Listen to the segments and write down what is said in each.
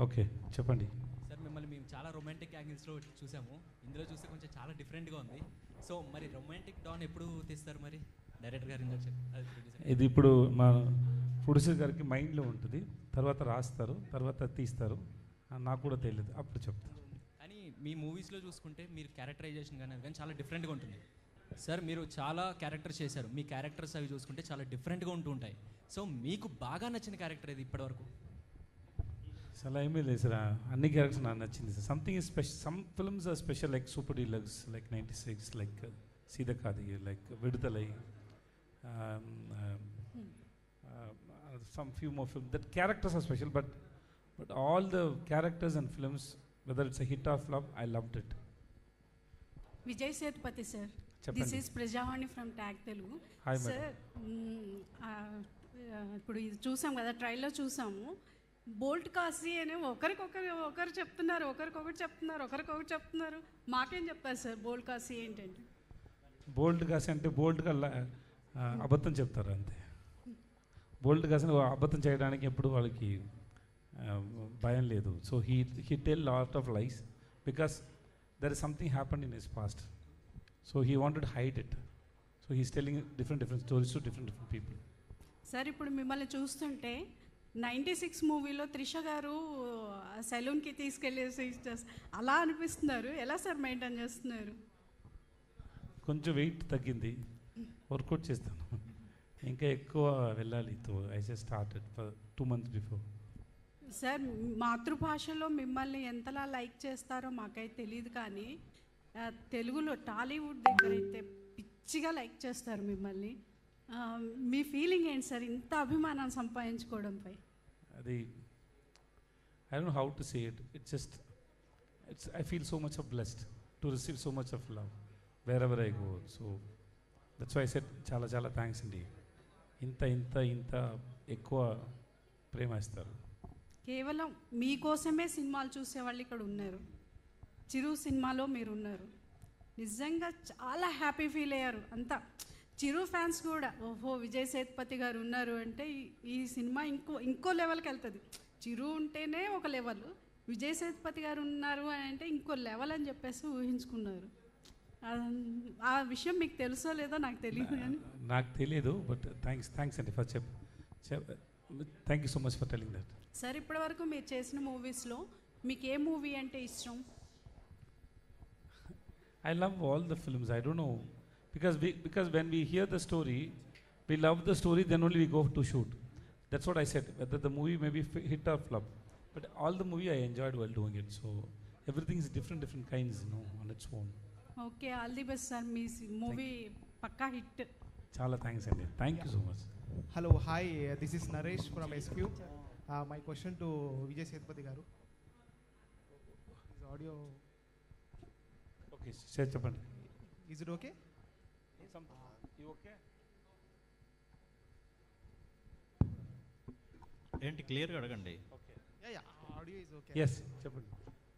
Okay, చెప్పండి. Sir మిమ్మల్ని మేము చాలా రొమాంటిక్ యాంగిల్స్లో చూసాము. ఇందులో చూస్తే కొంచెం చాలా డిఫరెంట్గా ఉంది. సో మరి రొమాంటిక్ డాన్ ఎప్పుడు తీస్తారు మరి డైరెక్టర్ గారు? ఇది ఇప్పుడు మా ప్రొడ్యూసర్ గారికి మైండ్లో ఉంటుంది, తర్వాత రాస్తారు, తర్వాత తీస్తారు. నాకు కూడా తెలియదు, అప్పుడు చెప్తారు. కానీ మీ మూవీస్లో చూసుకుంటే మీరు క్యారెక్టరైజేషన్ కానీ చాలా డిఫరెంట్గా ఉంటుంది సార్. మీరు చాలా క్యారెక్టర్స్ చేశారు, మీ క్యారెక్టర్స్ అవి చూసుకుంటే చాలా డిఫరెంట్గా ఉంటూ ఉంటాయి. సో మీకు బాగా నచ్చిన క్యారెక్టర్ ఇది ఇప్పటివరకు? అలా ఏమీ లేదు సార్, అన్ని క్యారెక్టర్స్ నాకు నచ్చింది sir. Something is special, some films are special, like Super Deluxe, like 96, like Seethakaathi, like Viduthalai, some few more films. That characters are special, but all the characters and films, whether it's a hit or flop, I loved it. Vijay Sethupathi sir, this is Prajavani from Tag Telugu. Hi sir, ఇప్పుడు ఇది చూసాం కదా, ట్రైల్లో చూసాము. Bolt కాసి అని ఒకరు చెప్తున్నారు, ఒకరికొకటి చెప్తున్నారు. మాకేం చెప్తారు సార్ బోల్ట్ కాసి ఏంటంటే? బోల్డ్ కాసి అంటే బోల్డ్గా అబద్ధం చెప్తారు అంతే. బోల్డ్ కాసి అబద్ధం చేయడానికి ఎప్పుడు వాళ్ళకి భయం లేదు. So he tell lot of lies because there is something happened in his past. So he wanted hide it. So he's telling different stories to different people. Sir ఇప్పుడు మిమ్మల్ని చూస్తుంటే 96 మూవీలో త్రిష గారు సెలూన్కి తీసుకెళ్ళేసి అలా అనిపిస్తున్నారు. ఎలా సార్ మెయింటైన్ చేస్తున్నారు? కొంచెం వెయిట్ తగ్గింది, వర్కౌట్ చేస్తాను, ఇంకా ఎక్కువ వెళ్ళాలి. I just started for 2 months before. Sir మాతృభాషలో మిమ్మల్ని ఎంతలా లైక్ చేస్తారో మాకైతే తెలియదు, కానీ తెలుగులో టాలీవుడ్ దగ్గర అయితే పిచ్చిగా లైక్ చేస్తారు మిమ్మల్ని. మీ ఫీలింగ్ ఏంటి సార్ ఇంత అభిమానం సంపాదించుకోవడంపై? అది I don't know how to say it. It's I feel so much of blessed to receive so much of love wherever I go. So that's why I said చాలా చాలా thanks అండి. ఇంత ఎక్కువ ప్రేమ ఇస్తారు. కేవలం మీకోసమే సినిమాలు చూసేవాళ్ళు ఇక్కడ ఉన్నారు. చిరు సినిమాలో మీరు ఉన్నారు. నిజంగా చాలా హ్యాపీ ఫీల్ అయ్యారు అంతా. చిరు ఫ్యాన్స్ కూడా ఓహో విజయ్ సేతుపతి గారు ఉన్నారు అంటే ఈ సినిమా ఇంకో లెవెల్కి వెళ్తుంది. చిరు ఉంటేనే ఒక లెవెల్, విజయ్ సేతుపతి గారు ఉన్నారు అని అంటే ఇంకో లెవెల్ అని చెప్పేసి ఊహించుకున్నారు. ఆ విషయం మీకు తెలుసో లేదో నాకు తెలియదు, కానీ నాకు తెలియదు. బట్ థ్యాంక్స్ అండి for thank you so much for telling that. Sir ఇప్పటి వరకు మీరు చేసిన మూవీస్లో మీకు ఏ మూవీ అంటే ఇష్టం? I love all the films. I don't know because when we hear the story, we love the story. Then only we go to shoot. That's what I said. Whether the movie may be hit or flop, but all the movie I enjoyed while doing it. So everything is different kinds, on its own. Okay, all the best sir. మీ movie పక్కా hit. చాలా thanks అండి. Thank you so much. Hello, hi. This is Naresh from SQ. My question to Vijay Sethupathi garu. Is audio Okay, share చెప్పండి. Is it okay? You okay? ఏంటి క్లియర్గా అడగండి. Okay. Yeah, audio is okay. Yes, చెప్పండి.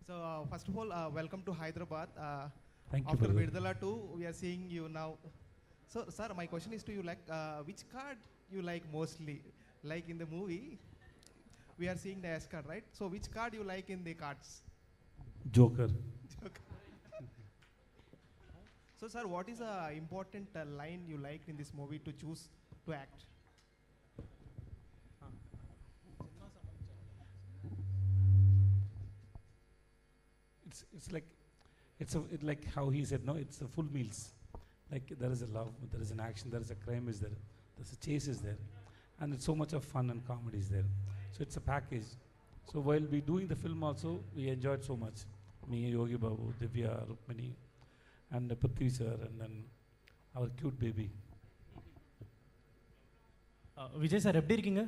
So first of all, welcome to Hyderabad. Thank you. After Vidala 2, we are seeing you now. So sir, my question is to you, like which card you like mostly? Like in the movie, we are seeing the S card, right? So which card you like in the cards? Joker. So sir, what is a important line you liked in this movie to choose to act? It's like how he said, no, it's the full meals. Like there is a love, there is an action, there is a crime is there, there's a chase is there, and it's so much of fun and comedy is there. So it's a package. So while we doing the film also, we enjoyed so much. Me, Yogi Babu, Divya, Rukmini, and Prithvi sir, and then our cute baby. Vijay sir எப்படி இருக்கீங்க?